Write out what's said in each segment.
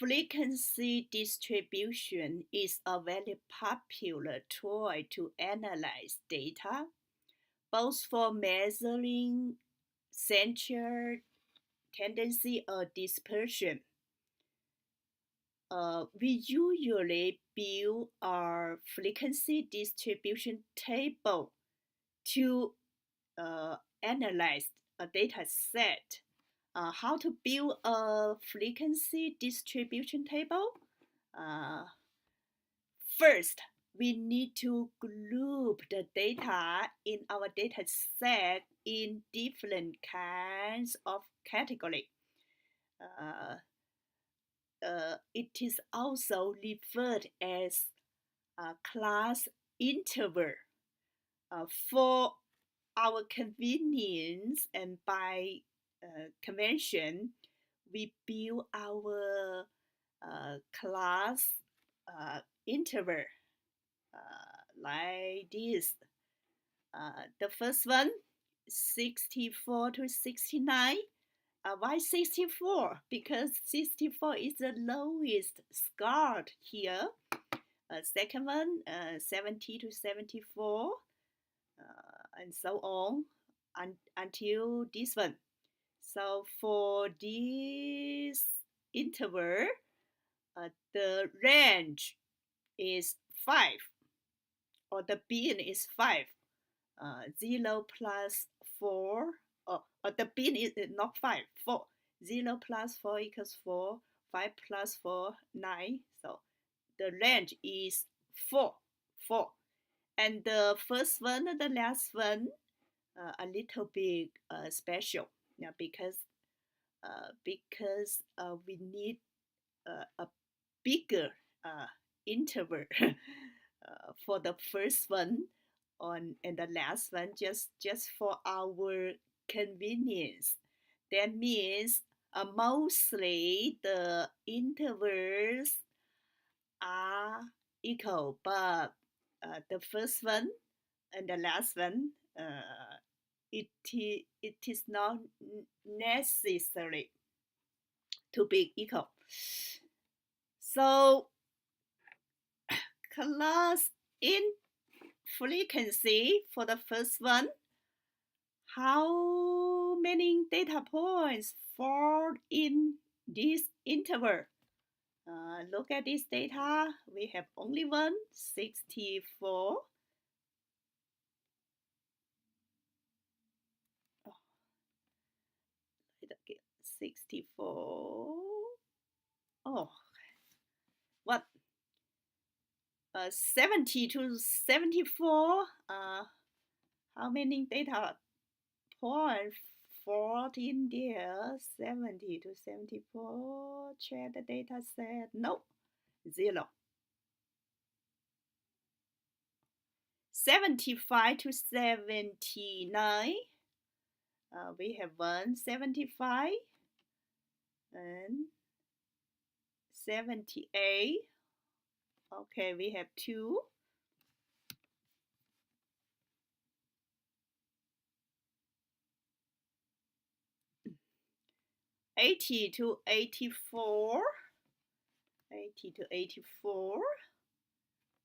Frequency distribution is a very popular tool to analyze data, both for measuring central tendency or dispersion. We usually build a frequency distribution table to analyze a data set. How to build a frequency distribution table? Uh, First, we need to group the data in our data set in different kinds of category. It is also referred as class interval. For our convenience and by convention, we build our class interval like this. The first one, 64 to 69. Why 64? Because 64 is the lowest score here. Second one, 70 to 74, and so on until this one. So for this interval, the range is 5, or the bin is 5. 0 plus 4, the bin is not 5, 4. 0 plus 4 equals 4, 5 plus 4, 9. So the range is 4, 4. And the first one and the last one, a little bit special, because we need a bigger interval for the first one and the last one, just for our convenience. That means mostly the intervals are equal, but the first one and the last one, it is not necessary to be equal. So class in frequency for the first one, how many data points fall in this interval? Look at this data. We have only one, 64. 64. Oh, what? 70 to 74. How many data points fall in there? 70 to 74. Check the data set. No, 0. 75 to 79. We have 1, 75 and 78. Okay, we have 2. 80 to 84. 80 to 84.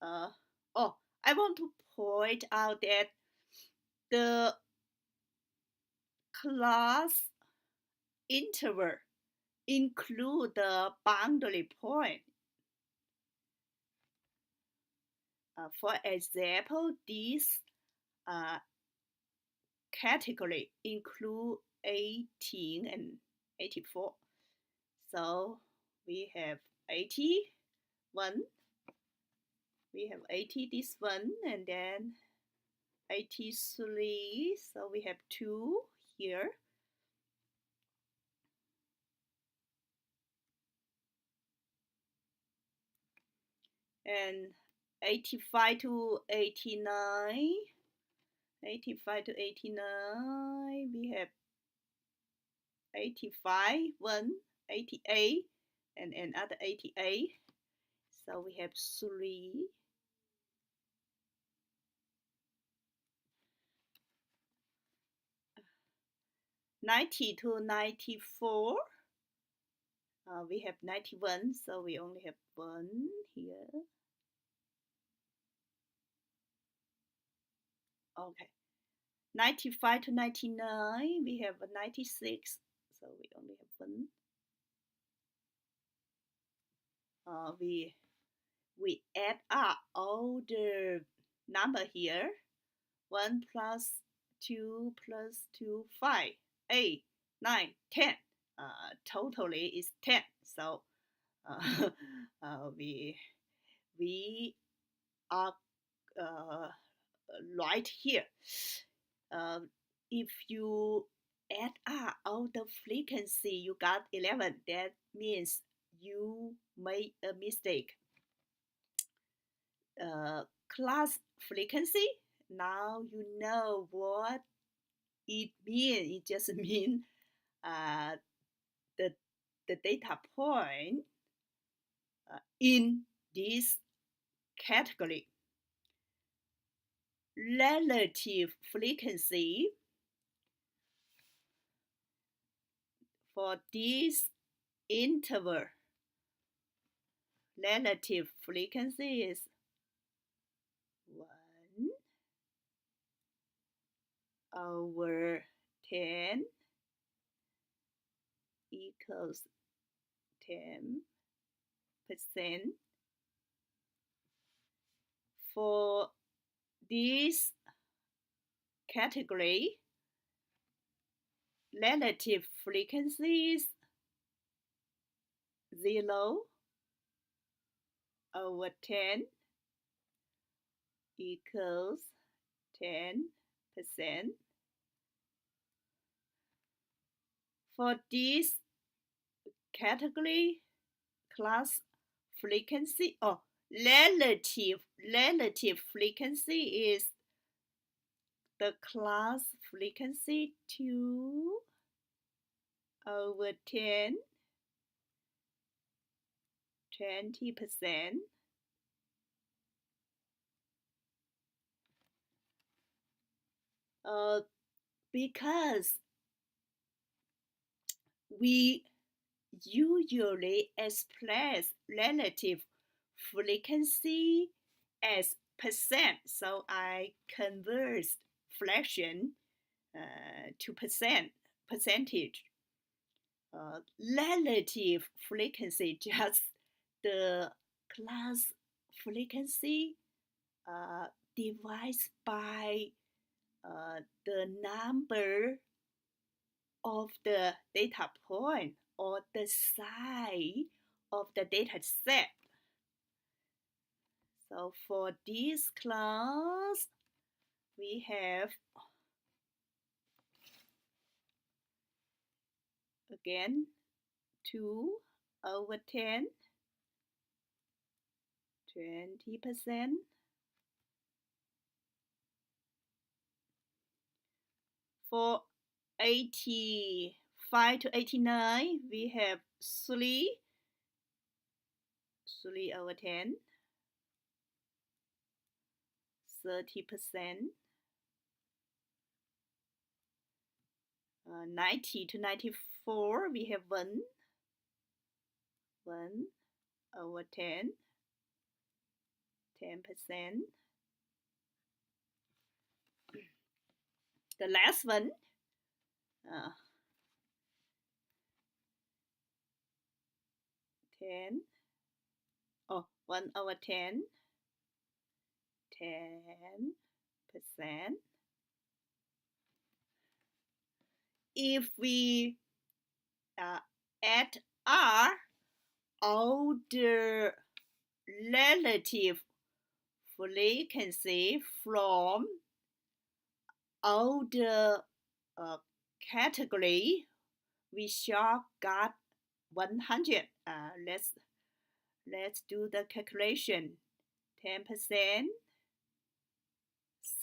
I want to point out that the class interval include the boundary point. For example, this category include 18 and 84. So we have 81. We have 80 this one, and then 83. So we have 2 here. And 85 to 89. 85 to 89. We have 85, 1, 88, and another 88. So we have 3. 90 to 94. We have 91, so we only have 1 here. Okay. 95 to 99, we have a 96, so we only have 1. We add up all the number here. 1 plus 2 plus 2, 5, 8, 9, 10. Totally is 10. So we are right here. If you add up all the frequency, you got 11. That means you made a mistake. Class frequency, now you know what it means. It just means the data point in this category. Relative frequency for this interval, relative frequency is 1 over 10 equals 10%. For this category, relative frequency is 0 over 10 equals 10%. For this category, class frequency or relative frequency is the class frequency 2 over 10, 20%. Because we usually express relative frequency as percent, so I convert fraction to percentage. Relative frequency, just the class frequency divided by the number of the data point or the size of the data set. So for this class, we have again 2 over 10, 20%. For 85 to 89, we have 3 over 10, 30%. 90 to 94, we have 1 over 10, 10%. The last one, 1 over 10, 10%. If we add R, all the relative frequency from all the category, we shall got 100. Let's do the calculation. 10%,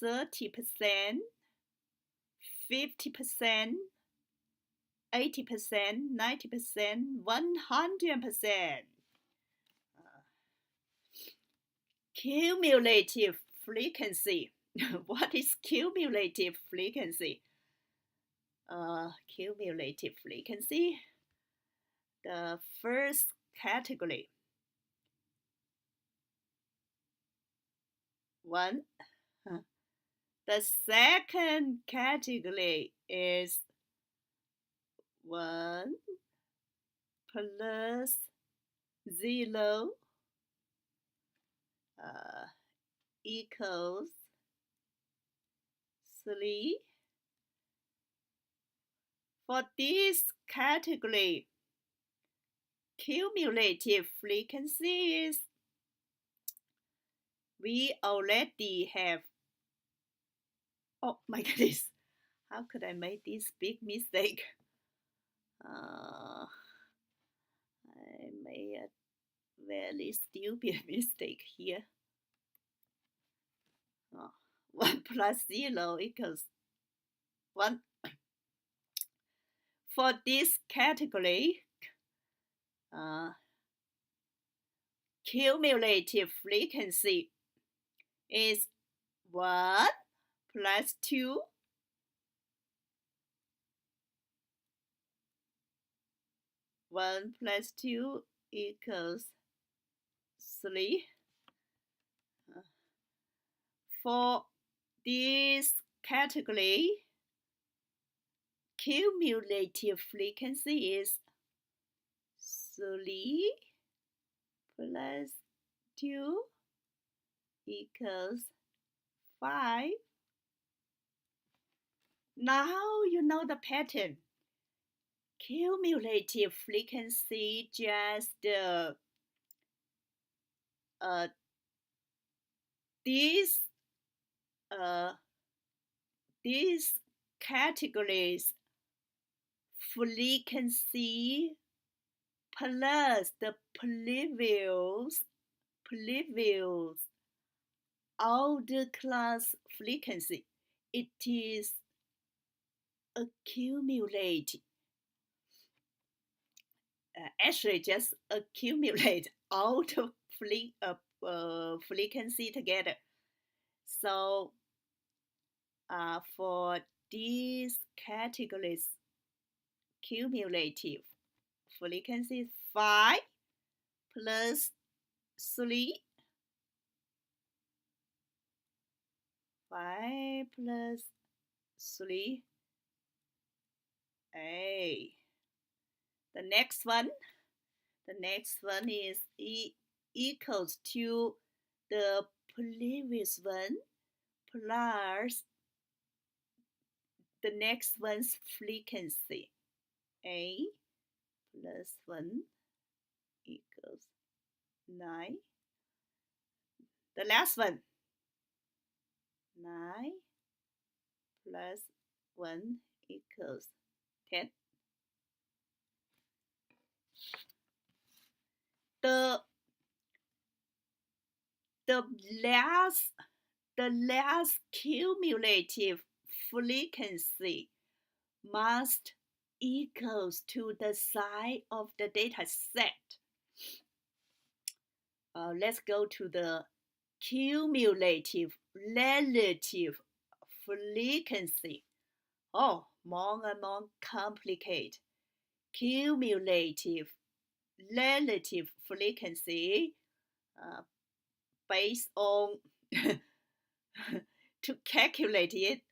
30%, 50%, 80%, 90%, 100%. Cumulative frequency. What is cumulative frequency? Cumulative frequency. the first category. 1. The second category is 1 plus 0 equals 3. For this category, cumulative frequencies, we already have, oh my goodness, how could I make this big mistake? I made a very stupid mistake here. 1 plus 0 equals 1. For this category, cumulative frequency is 1 plus 2 1 plus 2 equals 3. For this category, cumulative frequency is 3 plus 2 equals 5. Now you know the pattern. Cumulative frequency just these categories frequency plus the previous order class frequency. It is accumulate. Actually, just accumulate all the frequency together. So for these categories, cumulative frequency is 5 plus 3. 5 plus 3. A. The next one is equals to the previous one plus the next one's frequency. A plus 1 equals 9. The last one, 9 plus 1 equals 10. The last cumulative frequency must equals to the size of the data set. Let's go to the cumulative relative frequency. Oh, more and more complicated. Cumulative relative frequency based on to calculate it,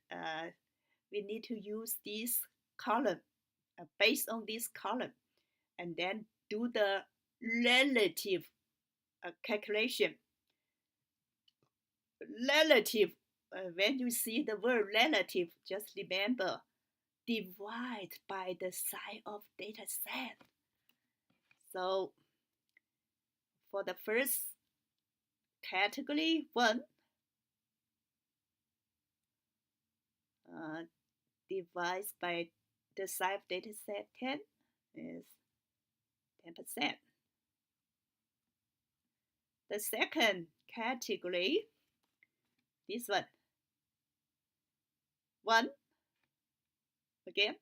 we need to use this column based on this column, and then do the relative calculation. Relative, when you see the word relative, just remember divide by the size of data set. So for the first category 1, divided by the size of data set 10 is 10%. The second category, this one, 1, again,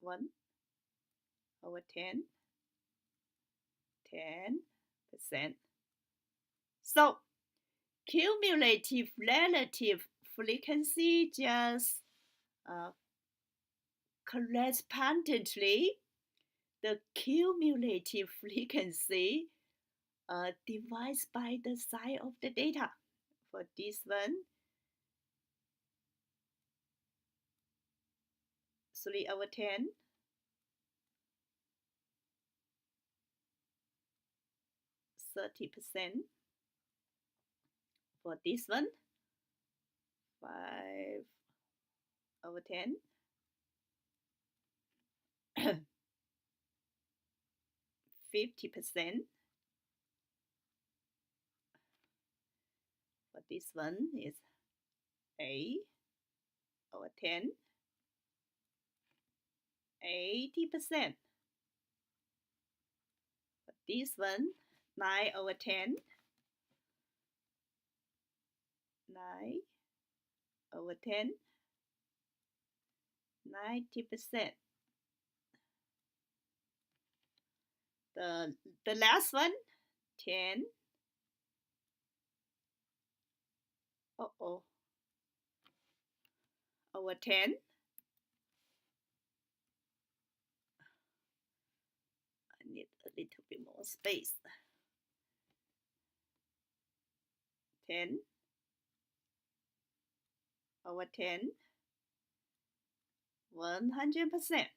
1 over 10, 10%. So cumulative relative frequency just correspondingly the cumulative frequency divided by the size of the data. For this one, 3/10, 30%. For this one, 5/10, 50%. For this one is 8/10, 80%. For this one, 9/10, 9/10, 90%. The last one, 10. Over 10. I need a little bit more space. 10/10, 100%.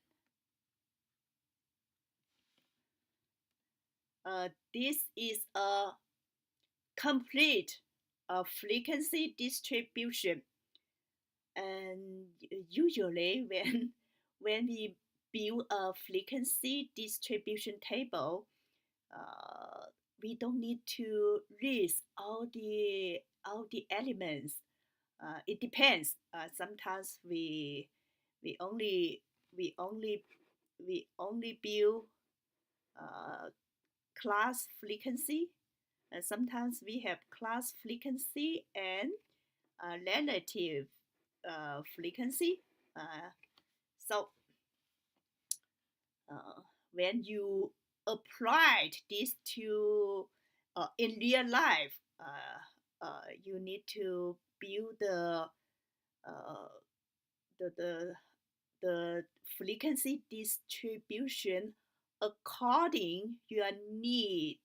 This is a complete frequency distribution. And usually when we build a frequency distribution table, we don't need to list all the elements. It depends. Sometimes we only build class frequency, and sometimes we have class frequency and relative frequency. So when you applied this to in real life, you need to build the frequency distribution according your need